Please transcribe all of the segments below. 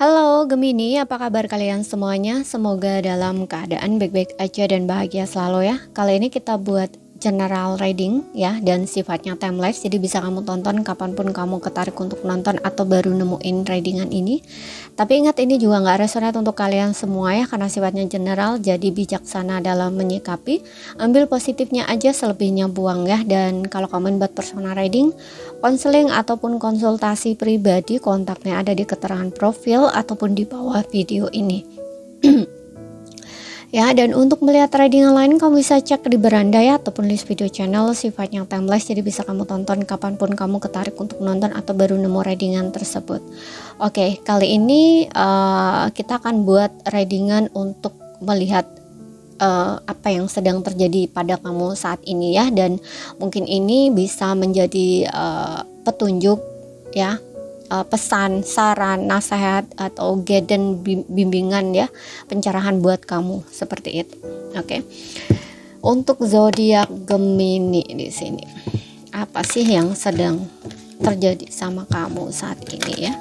Halo Gemini, apa kabar kalian semuanya? Semoga dalam keadaan baik-baik aja dan bahagia selalu ya. Kali ini kita buat general reading ya, dan sifatnya timeless, jadi bisa kamu tonton kapanpun kamu ketarik untuk nonton atau baru nemuin readingan ini. Tapi ingat, ini juga nggak resonate untuk kalian semua ya, karena sifatnya general, jadi bijaksana dalam menyikapi. Ambil positifnya aja, selebihnya buang ya. Dan kalau kamu buat personal reading, konseling ataupun konsultasi pribadi, kontaknya ada di keterangan profil ataupun di bawah video ini. Ya, dan untuk melihat readingan lain kamu bisa cek di beranda ya, ataupun list video channel, sifatnya timeless, jadi bisa kamu tonton kapanpun kamu ketarik untuk nonton atau baru nemu readingan tersebut. Oke, kali ini kita akan buat readingan untuk melihat apa yang sedang terjadi pada kamu saat ini ya, dan mungkin ini bisa menjadi petunjuk ya, pesan, saran, nasihat atau guidance, bimbingan ya, pencerahan buat kamu seperti itu. Oke. Untuk zodiak Gemini di sini, apa sih yang sedang terjadi sama kamu saat ini ya?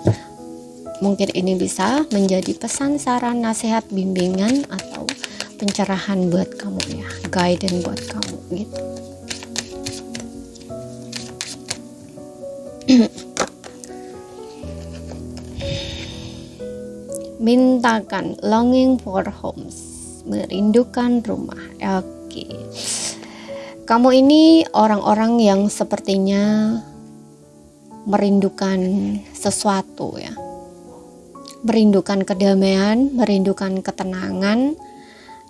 Mungkin ini bisa menjadi pesan, saran, nasihat, bimbingan atau pencerahan buat kamu ya, guidance buat kamu gitu. Mintakan, longing for homes, merindukan rumah. Oke. Kamu ini orang-orang yang sepertinya merindukan sesuatu ya. Merindukan kedamaian, merindukan ketenangan,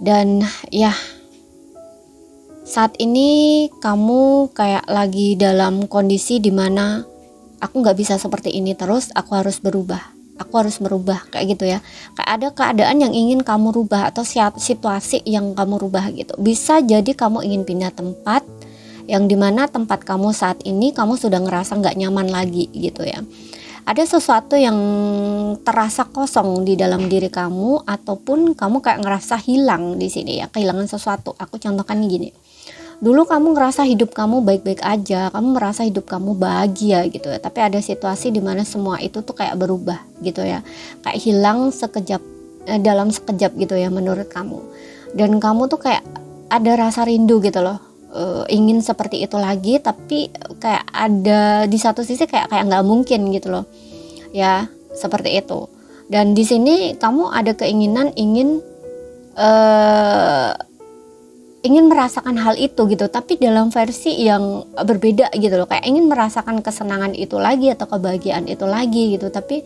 dan ya, saat ini kamu kayak lagi dalam kondisi dimana aku nggak bisa seperti ini terus, aku harus berubah. Aku harus merubah kayak gitu ya. Kayak ada keadaan yang ingin kamu rubah atau situasi yang kamu rubah gitu. Bisa jadi kamu ingin pindah tempat, yang dimana tempat kamu saat ini kamu sudah ngerasa nggak nyaman lagi gitu ya. Ada sesuatu yang terasa kosong di dalam diri kamu, ataupun kamu kayak ngerasa hilang di sini ya, kehilangan sesuatu. Aku contohkan gini. Dulu kamu ngerasa hidup kamu baik-baik aja, kamu merasa hidup kamu bahagia gitu ya. Tapi ada situasi dimana semua itu tuh kayak berubah gitu ya, kayak hilang sekejap, dalam sekejap gitu ya menurut kamu. Dan kamu tuh kayak ada rasa rindu gitu loh, ingin seperti itu lagi, tapi kayak ada di satu sisi kayak nggak mungkin gitu loh ya, seperti itu. Dan di sini kamu ada keinginan ingin merasakan hal itu gitu, tapi dalam versi yang berbeda gitu loh, kayak ingin merasakan kesenangan itu lagi atau kebahagiaan itu lagi gitu, tapi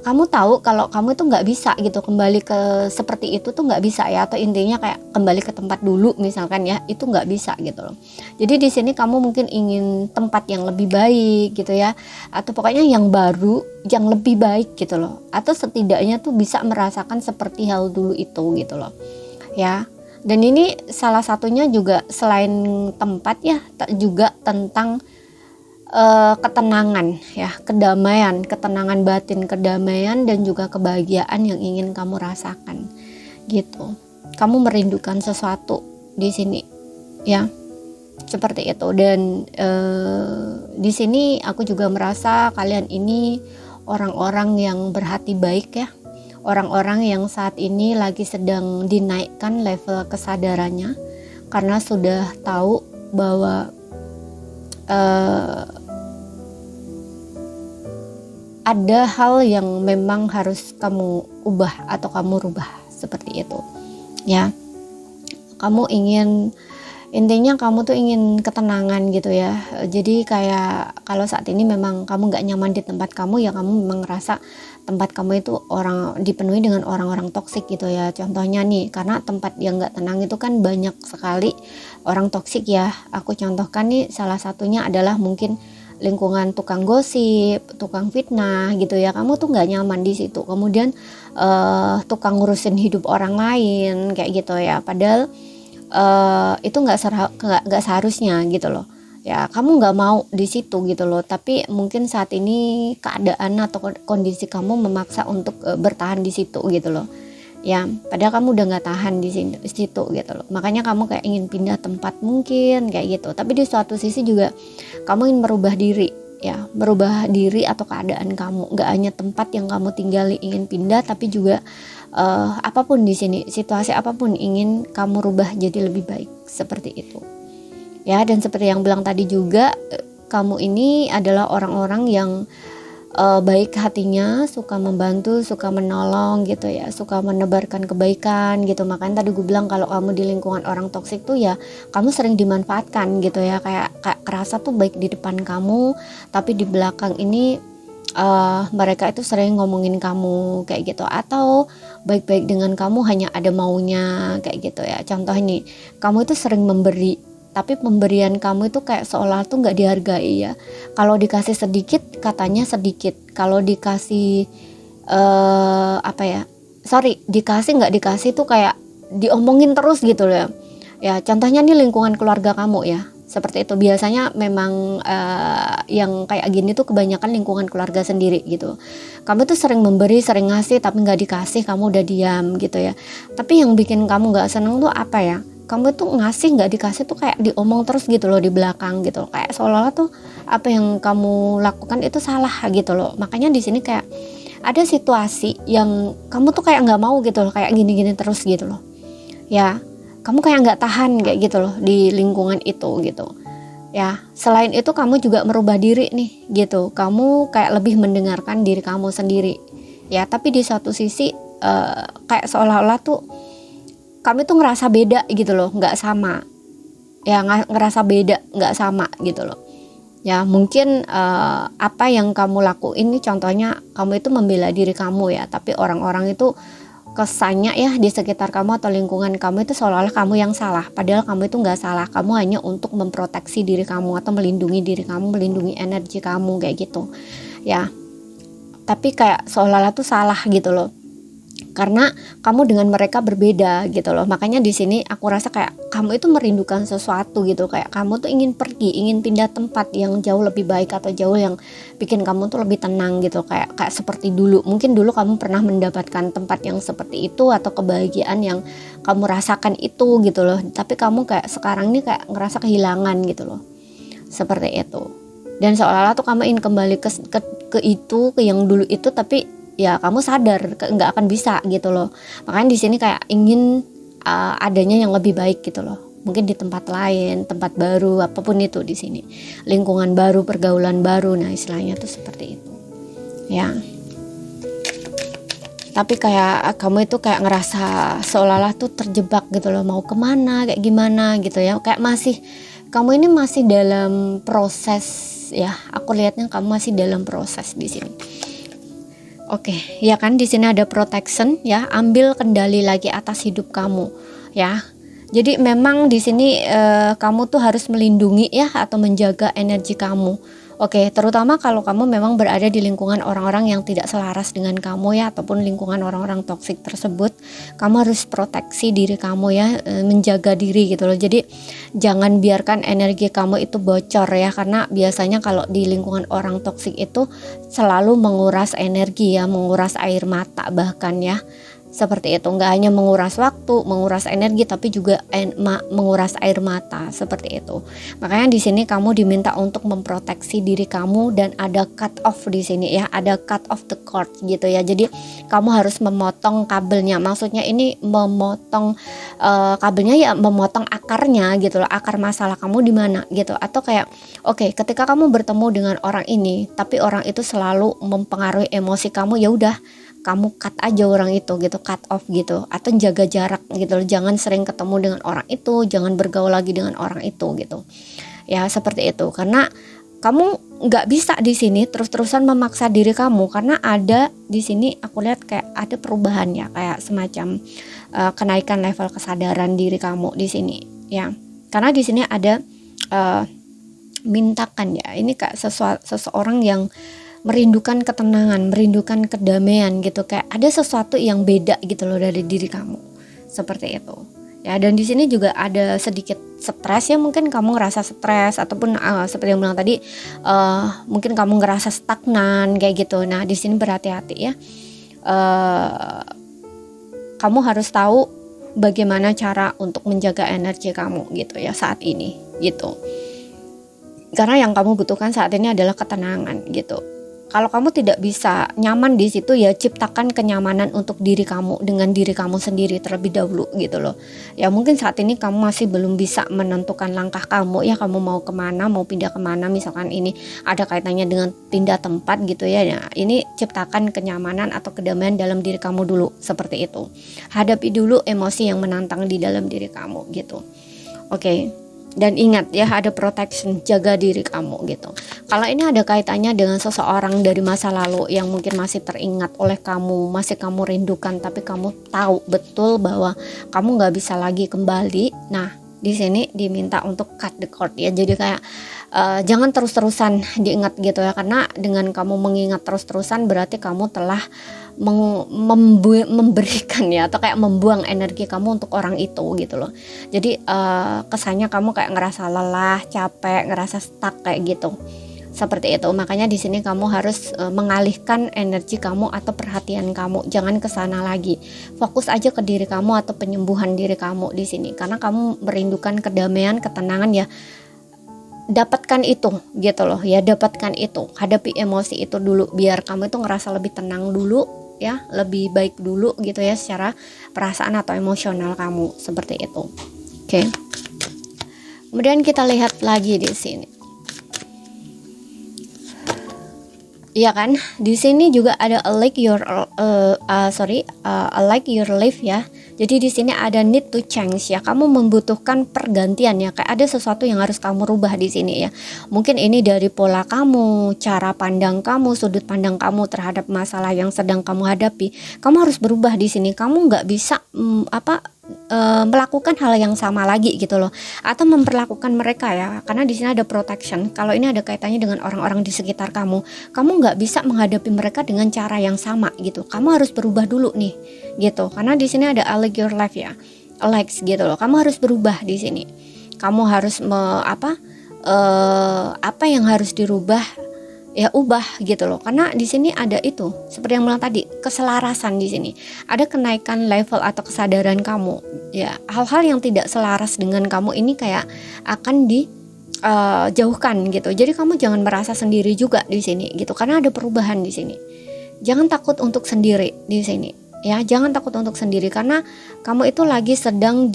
kamu tahu kalau kamu itu nggak bisa gitu kembali ke seperti itu tuh, nggak bisa ya, atau intinya kayak kembali ke tempat dulu misalkan ya, itu nggak bisa gitu loh. Jadi di sini kamu mungkin ingin tempat yang lebih baik gitu ya, atau pokoknya yang baru, yang lebih baik gitu loh, atau setidaknya tuh bisa merasakan seperti hal dulu itu gitu loh ya. Dan ini salah satunya juga selain tempat ya, juga tentang ketenangan ya, kedamaian, ketenangan batin, kedamaian dan juga kebahagiaan yang ingin kamu rasakan gitu. Kamu merindukan sesuatu di sini ya, seperti itu. Dan di sini aku juga merasa kalian ini orang-orang yang berhati baik ya, orang-orang yang saat ini lagi sedang dinaikkan level kesadarannya, karena sudah tahu bahwa ada hal yang memang harus kamu ubah atau kamu rubah seperti itu ya. Kamu ingin, intinya kamu tuh ingin ketenangan gitu ya. Jadi kayak kalau saat ini memang kamu gak nyaman di tempat kamu ya, kamu memang ngerasa tempat kamu itu dipenuhi dengan orang-orang toksik gitu ya. Contohnya nih, karena tempat yang gak tenang itu kan banyak sekali orang toksik ya. Aku contohkan nih, salah satunya adalah mungkin lingkungan tukang gosip, tukang fitnah gitu ya. Kamu tuh gak nyaman di situ. Kemudian tukang ngurusin hidup orang lain kayak gitu ya. Padahal itu nggak seharusnya gitu loh ya, kamu nggak mau di situ gitu loh, tapi mungkin saat ini keadaan atau kondisi kamu memaksa untuk bertahan di situ gitu loh ya, padahal kamu udah nggak tahan di situ gitu loh. Makanya kamu kayak ingin pindah tempat mungkin kayak gitu, tapi di suatu sisi juga kamu ingin merubah diri ya, merubah diri atau keadaan kamu. Nggak hanya tempat yang kamu tinggali ingin pindah, tapi juga apapun di sini, situasi apapun ingin kamu rubah jadi lebih baik, seperti itu. Ya, dan seperti yang bilang tadi juga, kamu ini adalah orang-orang yang baik hatinya, suka membantu, suka menolong gitu ya, suka menebarkan kebaikan gitu. Makanya tadi gue bilang kalau kamu di lingkungan orang toksik tuh ya kamu sering dimanfaatkan gitu ya, kayak kerasa tuh baik di depan kamu, tapi di belakang ini mereka itu sering ngomongin kamu kayak gitu, atau baik-baik dengan kamu hanya ada maunya kayak gitu ya. Contoh nih, kamu itu sering memberi, tapi pemberian kamu itu kayak seolah tuh nggak dihargai ya. Kalau dikasih sedikit katanya sedikit, kalau dikasih dikasih nggak dikasih tuh kayak diomongin terus gitu loh ya. Contohnya nih lingkungan keluarga kamu ya, seperti itu. Biasanya memang yang kayak gini tuh kebanyakan lingkungan keluarga sendiri gitu. Kamu tuh sering memberi, sering ngasih, tapi nggak dikasih kamu udah diam gitu ya. Tapi yang bikin kamu nggak seneng tuh apa ya, kamu tuh ngasih nggak dikasih tuh kayak diomong terus gitu loh di belakang gitu, kayak seolah-olah tuh apa yang kamu lakukan itu salah gitu loh. Makanya di sini kayak ada situasi yang kamu tuh kayak nggak mau gitu loh, kayak gini-gini terus gitu loh ya. Kamu kayak nggak tahan kayak gitu loh di lingkungan itu gitu ya. Selain itu kamu juga merubah diri nih gitu, kamu kayak lebih mendengarkan diri kamu sendiri ya. Tapi di satu sisi kayak seolah-olah tuh kami tuh ngerasa beda gitu loh, nggak sama ya, ngerasa beda nggak sama gitu loh ya. Mungkin apa yang kamu lakuin ini, contohnya kamu itu membela diri kamu ya, tapi orang-orang itu kesannya ya di sekitar kamu atau lingkungan kamu itu seolah-olah kamu yang salah, padahal kamu itu nggak salah. Kamu hanya untuk memproteksi diri kamu atau melindungi diri kamu, melindungi energi kamu kayak gitu ya. Tapi kayak seolah-olah tuh salah gitu loh, karena kamu dengan mereka berbeda gitu loh. Makanya di sini aku rasa kayak kamu itu merindukan sesuatu gitu, kayak kamu tuh ingin pergi, ingin pindah tempat yang jauh lebih baik atau jauh yang bikin kamu tuh lebih tenang gitu, kayak seperti dulu. Mungkin dulu kamu pernah mendapatkan tempat yang seperti itu atau kebahagiaan yang kamu rasakan itu gitu loh, tapi kamu kayak sekarang ini kayak ngerasa kehilangan gitu loh, seperti itu. Dan seolah-olah tuh kamu ingin kembali ke itu, ke yang dulu itu, tapi ya kamu sadar nggak akan bisa gitu loh. Makanya di sini kayak ingin adanya yang lebih baik gitu loh. Mungkin di tempat lain, tempat baru, apapun itu di sini, lingkungan baru, pergaulan baru. Nah istilahnya tuh seperti itu ya. Tapi kayak kamu itu kayak ngerasa seolah-olah tuh terjebak gitu loh, mau kemana, kayak gimana gitu ya. Kayak kamu ini masih dalam proses ya. Aku lihatnya kamu masih dalam proses di sini. Oke, ya kan di sini ada protection ya, ambil kendali lagi atas hidup kamu ya. Jadi memang di sini kamu tuh harus melindungi ya atau menjaga energi kamu. Oke, terutama kalau kamu memang berada di lingkungan orang-orang yang tidak selaras dengan kamu ya, ataupun lingkungan orang-orang toksik tersebut, kamu harus proteksi diri kamu ya, menjaga diri gitu loh. Jadi jangan biarkan energi kamu itu bocor ya, karena biasanya kalau di lingkungan orang toksik itu selalu menguras energi ya, menguras air mata bahkan ya. Seperti itu, nggak hanya menguras waktu, menguras energi, tapi juga menguras air mata, seperti itu. Makanya di sini kamu diminta untuk memproteksi diri kamu, dan ada cut off di sini ya, ada cut off the cord gitu ya. Jadi kamu harus memotong kabelnya, maksudnya ini memotong kabelnya ya, memotong akarnya gitu loh, akar masalah kamu di mana gitu. Atau kayak oke, ketika kamu bertemu dengan orang ini, tapi orang itu selalu mempengaruhi emosi kamu, ya udah kamu cut aja orang itu gitu, cut off gitu, atau jaga jarak gitu loh. Jangan sering ketemu dengan orang itu, jangan bergaul lagi dengan orang itu gitu ya, seperti itu. Karena kamu nggak bisa di sini terus-terusan memaksa diri kamu, karena ada di sini aku lihat kayak ada perubahan ya, kayak semacam kenaikan level kesadaran diri kamu di sini ya. Karena di sini ada mintakan ya, ini kayak seseorang yang merindukan ketenangan, merindukan kedamaian gitu, kayak ada sesuatu yang beda gitu loh dari diri kamu, seperti itu ya. Dan di sini juga ada sedikit stres ya, mungkin kamu ngerasa stres, ataupun seperti yang bilang tadi mungkin kamu ngerasa stagnan kayak gitu. Nah di sini berhati-hati ya, kamu harus tahu bagaimana cara untuk menjaga energi kamu gitu ya saat ini gitu. Karena yang kamu butuhkan saat ini adalah ketenangan gitu. Kalau kamu tidak bisa nyaman di situ, ya ciptakan kenyamanan untuk diri kamu dengan diri kamu sendiri terlebih dahulu gitu loh. Ya mungkin saat ini kamu masih belum bisa menentukan langkah kamu, ya kamu mau kemana, mau pindah kemana, misalkan ini ada kaitannya dengan pindah tempat gitu ya. Nah, ini ciptakan kenyamanan atau kedamaian dalam diri kamu dulu, seperti itu. Hadapi dulu emosi yang menantang di dalam diri kamu gitu. Oke. Dan ingat ya, ada protection, jaga diri kamu gitu. Kalau ini ada kaitannya dengan seseorang dari masa lalu yang mungkin masih teringat oleh kamu, masih kamu rindukan, tapi kamu tahu betul bahwa kamu nggak bisa lagi kembali. Nah, di sini diminta untuk cut the cord ya. Jadi kayak jangan terus-terusan diingat gitu ya, karena dengan kamu mengingat terus-terusan berarti kamu telah memberikan ya, atau kayak membuang energi kamu untuk orang itu gitu loh. Jadi kesannya kamu kayak ngerasa lelah, capek, ngerasa stuck kayak gitu. Seperti itu. Makanya di sini kamu harus mengalihkan energi kamu atau perhatian kamu, jangan ke sana lagi. Fokus aja ke diri kamu atau penyembuhan diri kamu di sini. Karena kamu merindukan kedamaian, ketenangan ya. Dapatkan itu gitu loh ya, dapatkan itu. Hadapi emosi itu dulu biar kamu itu ngerasa lebih tenang dulu ya, lebih baik dulu gitu ya secara perasaan atau emosional kamu, seperti itu. Oke. Kemudian kita lihat lagi di sini. Iya kan? Di sini juga ada a like your life ya. Jadi di sini ada need to change ya. Kamu membutuhkan pergantian ya. Kayak ada sesuatu yang harus kamu rubah di sini ya. Mungkin ini dari pola kamu, cara pandang kamu, sudut pandang kamu terhadap masalah yang sedang kamu hadapi. Kamu harus berubah di sini. Kamu nggak bisa melakukan hal yang sama lagi gitu loh, atau memperlakukan mereka ya, karena di sini ada protection. Kalau ini ada kaitannya dengan orang-orang di sekitar kamu nggak bisa menghadapi mereka dengan cara yang sama gitu. Kamu harus berubah dulu nih gitu, karena di sini ada Alex your life ya, Alex gitu loh. Kamu harus berubah di sini. Kamu harus apa yang harus dirubah ya, ubah gitu loh. Karena di sini ada itu, seperti yang bilang tadi, keselarasan di sini. Ada kenaikan level atau kesadaran kamu. Ya, hal-hal yang tidak selaras dengan kamu ini kayak akan dijauhkan gitu. Jadi kamu jangan merasa sendiri juga di sini gitu, karena ada perubahan di sini. Jangan takut untuk sendiri di sini. Ya, jangan takut untuk sendiri karena kamu itu lagi sedang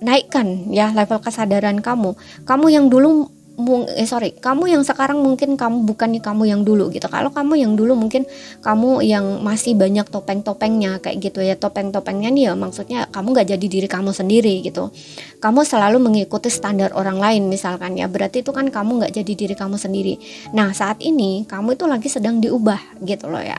naikkan ya level kesadaran kamu. Kamu yang dulu kamu yang sekarang mungkin kamu bukan kamu yang dulu gitu. Kalau kamu yang dulu mungkin kamu yang masih banyak topeng-topengnya kayak gitu ya. Topeng-topengnya nih ya maksudnya kamu gak jadi diri kamu sendiri gitu. Kamu selalu mengikuti standar orang lain misalkan ya. Berarti itu kan kamu gak jadi diri kamu sendiri. Nah saat ini kamu itu lagi sedang diubah gitu loh ya.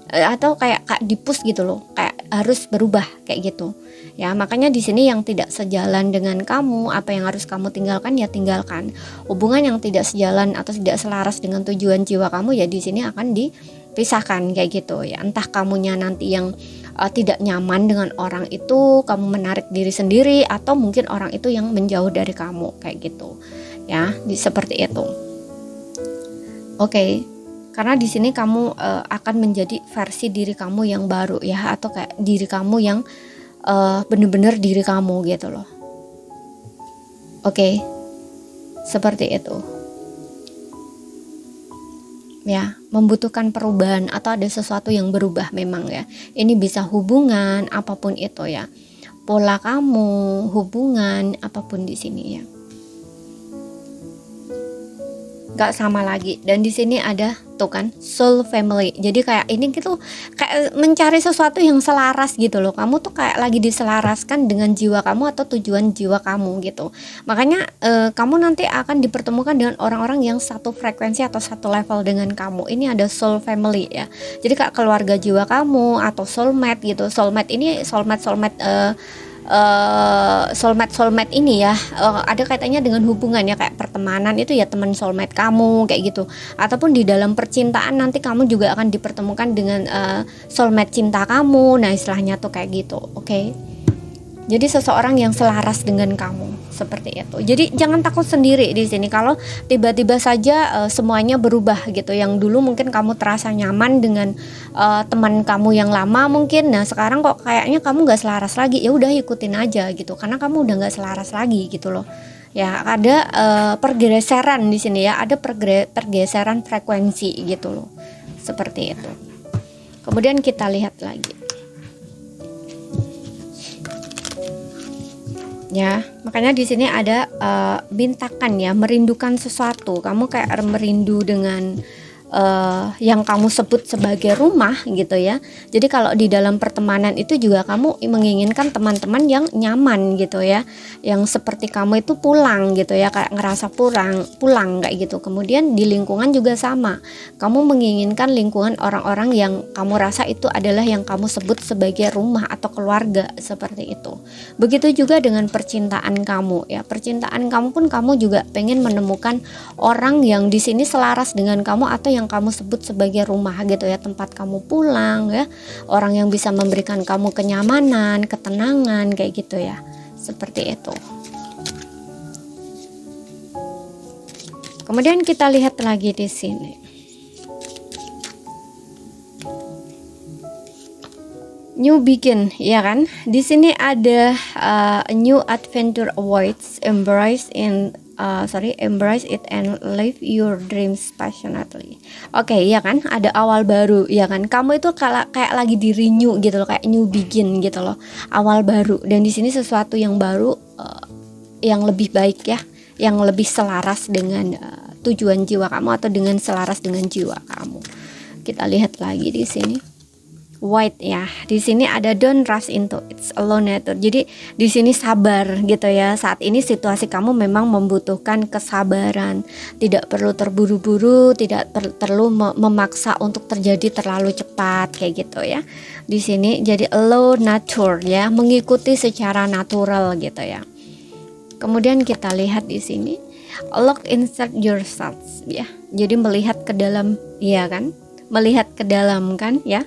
Atau kayak di-push gitu loh. Kayak harus berubah kayak gitu. Ya, makanya di sini yang tidak sejalan dengan kamu, apa yang harus kamu tinggalkan ya tinggalkan. Hubungan yang tidak sejalan atau tidak selaras dengan tujuan jiwa kamu ya di sini akan dipisahkan kayak gitu ya. Entah kamunya nanti yang tidak nyaman dengan orang itu, kamu menarik diri sendiri, atau mungkin orang itu yang menjauh dari kamu kayak gitu. Ya, seperti itu. Oke. Karena di sini kamu akan menjadi versi diri kamu yang baru ya, atau kayak diri kamu yang bener-bener diri kamu gitu loh. Oke. Seperti itu. Ya, membutuhkan perubahan atau ada sesuatu yang berubah memang ya. Ini bisa hubungan apapun itu ya. Pola kamu, hubungan apapun di sini ya. Gak sama lagi. Dan di sini ada tuh kan soul family. Jadi kayak ini gitu, kayak mencari sesuatu yang selaras gitu loh. Kamu tuh kayak lagi diselaraskan dengan jiwa kamu atau tujuan jiwa kamu gitu. Makanya kamu nanti akan dipertemukan dengan orang-orang yang satu frekuensi atau satu level dengan kamu. Ini ada soul family ya. Jadi kayak keluarga jiwa kamu atau soulmate gitu. Soulmate ini soulmate ini ya ada kaitannya dengan hubungan ya, kayak pertemanan itu ya teman soulmate kamu kayak gitu, ataupun di dalam percintaan nanti kamu juga akan dipertemukan dengan soulmate cinta kamu. Nah istilahnya tuh kayak gitu. Oke. Jadi seseorang yang selaras dengan kamu seperti itu. Jadi jangan takut sendiri di sini kalau tiba-tiba saja semuanya berubah gitu. Yang dulu mungkin kamu terasa nyaman dengan teman kamu yang lama mungkin. Nah sekarang kok kayaknya kamu nggak selaras lagi. Ya udah ikutin aja gitu. Karena kamu udah nggak selaras lagi gitu loh. ya, ada pergeseran di sini ya, ada pergeseran frekuensi gitu loh, seperti itu. Kemudian kita lihat lagi ya, makanya di sini ada bintakan ya, merindukan sesuatu. Kamu kayak merindu dengan yang kamu sebut sebagai rumah gitu ya. Jadi kalau di dalam pertemanan itu juga kamu menginginkan teman-teman yang nyaman gitu ya, yang seperti kamu itu pulang gitu ya, kayak ngerasa pulang kayak gitu. Kemudian di lingkungan juga sama, kamu menginginkan lingkungan orang-orang yang kamu rasa itu adalah yang kamu sebut sebagai rumah atau keluarga, seperti itu. Begitu juga dengan percintaan kamu ya, percintaan kamu pun kamu juga pengen menemukan orang yang di sini selaras dengan kamu atau yang kamu sebut sebagai rumah gitu ya, tempat kamu pulang ya, orang yang bisa memberikan kamu kenyamanan, ketenangan kayak gitu ya, seperti itu. Kemudian kita lihat lagi di sini. New begin, ya kan? Di sini ada new adventure awaits, embrace it and live your dreams passionately. Oke, ya kan? Ada awal baru, ya kan? Kamu itu kayak lagi di renew gitu loh, kayak new begin gitu loh, awal baru. Dan di sini sesuatu yang baru, yang lebih baik ya, yang lebih selaras dengan tujuan jiwa kamu atau dengan selaras dengan jiwa kamu. Kita lihat lagi di sini. White ya, di sini ada don't rush into it's alone nature. Jadi di sini sabar gitu ya. Saat ini situasi kamu memang membutuhkan kesabaran. Tidak perlu terburu-buru, tidak perlu memaksa untuk terjadi terlalu cepat kayak gitu ya. Di sini jadi alone nature ya, mengikuti secara natural gitu ya. Kemudian kita lihat di sini look inside yourselves ya. Jadi melihat ke dalam, ya kan? Melihat ke dalam kan ya.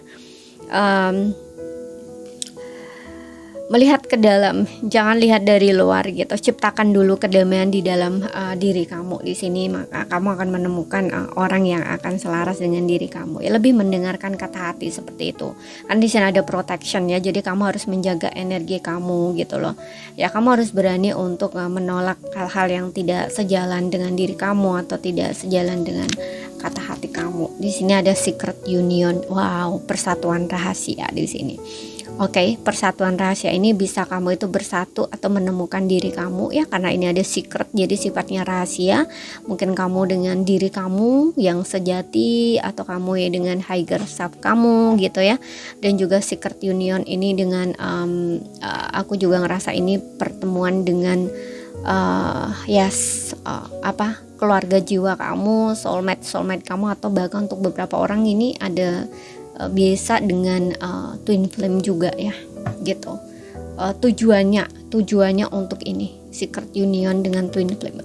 Melihat ke dalam, jangan lihat dari luar gitu. Ciptakan dulu kedamaian di dalam diri kamu. Di sini maka kamu akan menemukan orang yang akan selaras dengan diri kamu. Ya, lebih mendengarkan kata hati seperti itu. Kan di sini ada protection ya. Jadi kamu harus menjaga energi kamu gitu loh. Ya, kamu harus berani untuk menolak hal-hal yang tidak sejalan dengan diri kamu atau tidak sejalan dengan kata hati kamu. Di sini ada secret union. Wow, persatuan rahasia di sini. Oke, persatuan rahasia ini bisa kamu itu bersatu atau menemukan diri kamu ya, karena ini ada secret, jadi sifatnya rahasia. Mungkin kamu dengan diri kamu yang sejati atau kamu ya dengan higher self kamu gitu ya. Dan juga secret union ini dengan aku juga ngerasa ini pertemuan dengan keluarga jiwa kamu, soulmate kamu, atau bahkan untuk beberapa orang ini ada biasa dengan twin flame juga ya gitu. Tujuannya untuk ini secret union dengan twin flame,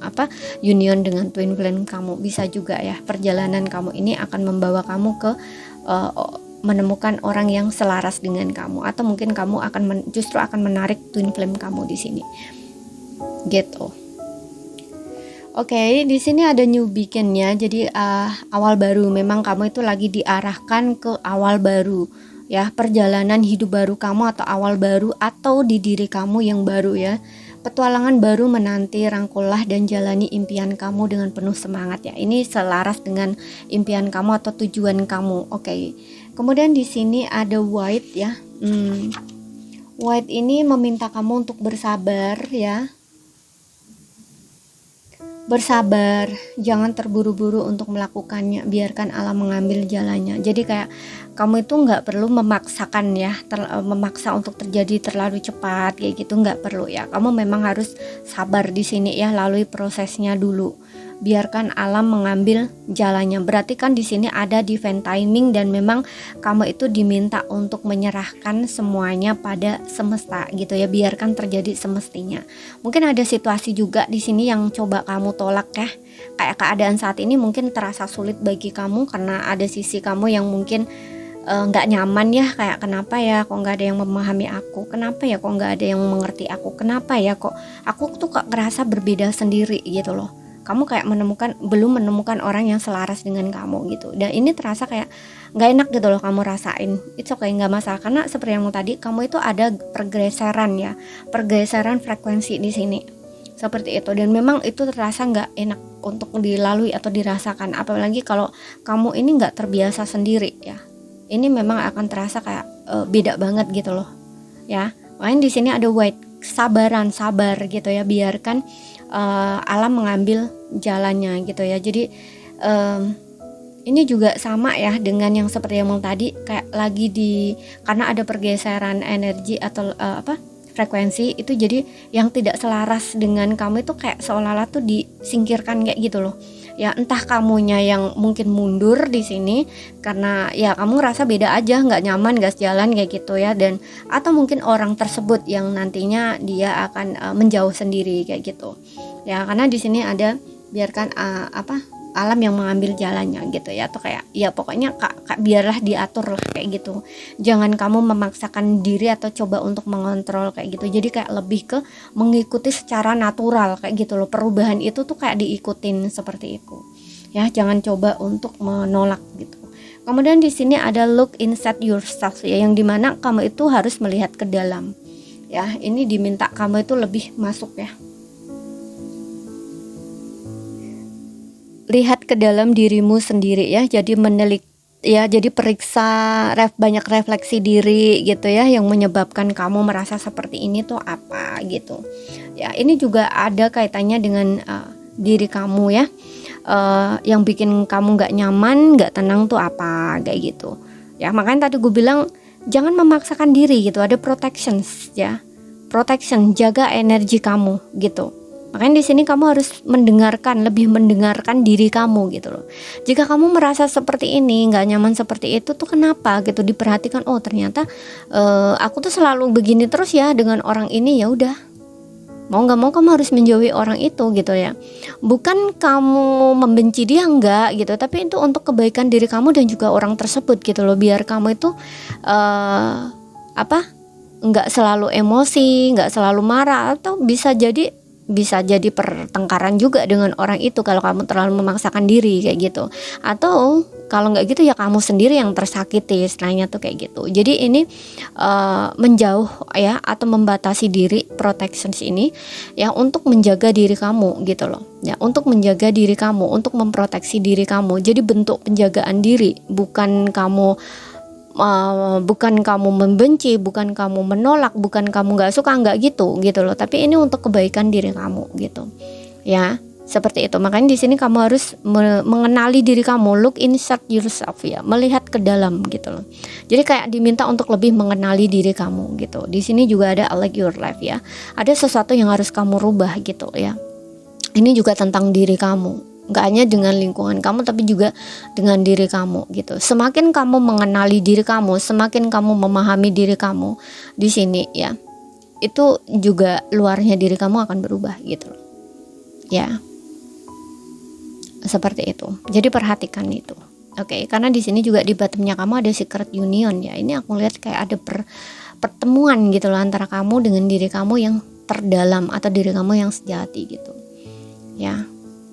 union dengan twin flame kamu bisa juga ya. Perjalanan kamu ini akan membawa kamu ke menemukan orang yang selaras dengan kamu, atau mungkin kamu justru akan menarik twin flame kamu di sini gitu. Oke, di sini ada new begin ya. Jadi awal baru, memang kamu itu lagi diarahkan ke awal baru ya, perjalanan hidup baru kamu atau awal baru atau di diri kamu yang baru ya. Petualangan baru menanti, rangkullah dan jalani impian kamu dengan penuh semangat ya. Ini selaras dengan impian kamu atau tujuan kamu. Oke. Kemudian di sini ada white ya. White ini meminta kamu untuk bersabar ya. Bersabar, jangan terburu-buru untuk melakukannya, biarkan alam mengambil jalannya. Jadi kayak kamu itu nggak perlu memaksakan ya, memaksa untuk terjadi terlalu cepat kayak gitu, nggak perlu ya. Kamu memang harus sabar di sini ya, lalui prosesnya dulu. Biarkan alam mengambil jalannya. Berarti kan di sini ada divine timing, dan memang kamu itu diminta untuk menyerahkan semuanya pada semesta gitu ya. Biarkan terjadi semestinya. Mungkin ada situasi juga di sini yang coba kamu tolak ya. Kayak keadaan saat ini mungkin terasa sulit bagi kamu karena ada sisi kamu yang mungkin nggak nyaman ya, kayak kenapa ya kok nggak ada yang memahami aku, kenapa ya kok nggak ada yang mengerti aku, kenapa ya kok aku tuh kok ngerasa berbeda sendiri gitu loh. Kamu kayak belum menemukan orang yang selaras dengan kamu gitu, dan ini terasa kayak nggak enak gitu loh kamu rasain. It's okay, nggak masalah, karena seperti yang tadi kamu itu ada pergeseran ya, pergeseran frekuensi di sini. seperti itu. Dan memang itu terasa nggak enak untuk dilalui atau dirasakan, apalagi kalau kamu ini nggak terbiasa sendiri ya. Ini memang akan terasa kayak beda banget gitu loh ya. Makanya di sini ada wait, sabar gitu ya, biarkan alam mengambil jalannya gitu ya. Jadi ini juga sama ya dengan yang seperti yang tadi, kayak lagi karena ada pergeseran energi atau frekuensi itu, jadi yang tidak selaras dengan kamu itu kayak seolah-olah tuh disingkirkan kayak gitu loh ya. Entah kamunya yang mungkin mundur di sini karena ya kamu ngerasa beda aja, nggak nyaman, nggak sejalan kayak gitu ya, dan atau mungkin orang tersebut yang nantinya dia akan menjauh sendiri kayak gitu ya. Karena di sini ada biarkan alam yang mengambil jalannya gitu ya, atau kayak ya pokoknya kak biarlah diatur lah kayak gitu. Jangan kamu memaksakan diri atau coba untuk mengontrol kayak gitu. Jadi kayak lebih ke mengikuti secara natural kayak gitu loh. Perubahan itu tuh kayak diikutin seperti itu ya, jangan coba untuk menolak gitu. Kemudian di sini ada look inside yourself ya, yang dimana kamu itu harus melihat ke dalam ya. Ini diminta kamu itu lebih masuk ya, lihat ke dalam dirimu sendiri ya. Jadi menelik ya, jadi periksa banyak refleksi diri gitu ya, yang menyebabkan kamu merasa seperti ini tuh apa gitu ya. Ini juga ada kaitannya dengan diri kamu ya, yang bikin kamu nggak nyaman, nggak tenang tuh apa kayak gitu ya. Makanya tadi gue bilang jangan memaksakan diri gitu, ada protection, jaga energi kamu gitu. Makanya di sini kamu harus lebih mendengarkan diri kamu gitu loh. Jika kamu merasa seperti ini, nggak nyaman seperti itu tuh kenapa gitu, diperhatikan. Oh ternyata aku tuh selalu begini terus ya dengan orang ini, ya udah, mau nggak mau kamu harus menjauhi orang itu gitu ya. Bukan kamu membenci dia, enggak gitu, tapi itu untuk kebaikan diri kamu dan juga orang tersebut gitu loh. Biar kamu itu nggak selalu emosi, nggak selalu marah, atau bisa jadi pertengkaran juga dengan orang itu kalau kamu terlalu memaksakan diri kayak gitu. Atau kalau nggak gitu ya kamu sendiri yang tersakiti istilahnya tuh kayak gitu. Jadi ini menjauh ya, atau membatasi diri, protections ini ya, untuk menjaga diri kamu gitu loh ya, untuk menjaga diri kamu, untuk memproteksi diri kamu. Jadi bentuk penjagaan diri, bukan kamu membenci, bukan kamu menolak, bukan kamu nggak suka, nggak gitu loh. Tapi ini untuk kebaikan diri kamu gitu ya, seperti itu. Makanya di sini kamu harus mengenali diri kamu, look inside yourself ya, melihat ke dalam gitu loh. Jadi kayak diminta untuk lebih mengenali diri kamu gitu. Di sini juga ada like your life ya, ada sesuatu yang harus kamu rubah gitu ya. Ini juga tentang diri kamu, nggak hanya dengan lingkungan kamu tapi juga dengan diri kamu gitu. Semakin kamu mengenali diri kamu, semakin kamu memahami diri kamu di sini ya, itu juga luarnya diri kamu akan berubah gitu loh ya, seperti itu. Jadi perhatikan itu, oke? Karena di sini juga di bottomnya kamu ada secret union ya. Ini aku lihat kayak ada pertemuan gitu loh antara kamu dengan diri kamu yang terdalam, atau diri kamu yang sejati gitu ya.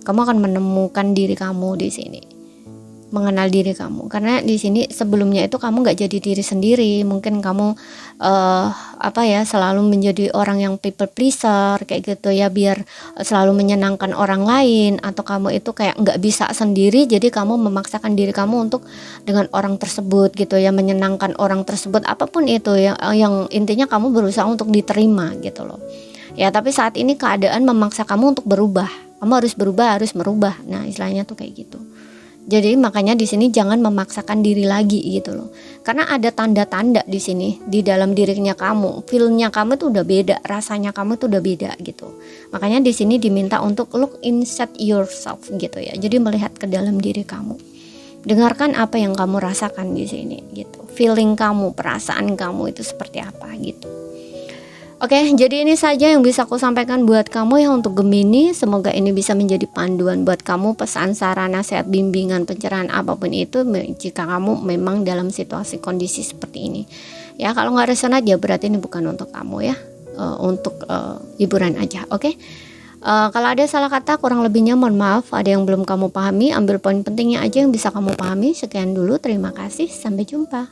Kamu akan menemukan diri kamu di sini, mengenal diri kamu. Karena di sini sebelumnya itu kamu nggak jadi diri sendiri. Mungkin kamu selalu menjadi orang yang people pleaser kayak gitu ya, biar selalu menyenangkan orang lain. Atau kamu itu kayak nggak bisa sendiri, jadi kamu memaksakan diri kamu untuk dengan orang tersebut gitu ya, menyenangkan orang tersebut, apapun itu ya, yang intinya kamu berusaha untuk diterima gitu loh ya. Tapi saat ini keadaan memaksa kamu untuk berubah. Kamu harus berubah, harus merubah. Nah, istilahnya tuh kayak gitu. Jadi makanya di sini jangan memaksakan diri lagi gitu loh. Karena ada tanda-tanda di sini, di dalam dirinya kamu, feel-nya kamu tuh udah beda, rasanya kamu tuh udah beda gitu. Makanya di sini diminta untuk look inside yourself gitu ya. Jadi melihat ke dalam diri kamu. Dengarkan apa yang kamu rasakan di sini gitu. Feeling kamu, perasaan kamu itu seperti apa gitu. Oke, jadi ini saja yang bisa aku sampaikan buat kamu ya untuk Gemini. Semoga ini bisa menjadi panduan buat kamu, pesan, saran, nasihat, bimbingan, pencerahan apapun itu jika kamu memang dalam situasi kondisi seperti ini. Ya, kalau nggak resonate ya berarti ini bukan untuk kamu ya, untuk hiburan aja. Oke. Kalau ada salah kata, kurang lebihnya mohon maaf. Ada yang belum kamu pahami, ambil poin pentingnya aja yang bisa kamu pahami. Sekian dulu, terima kasih, sampai jumpa.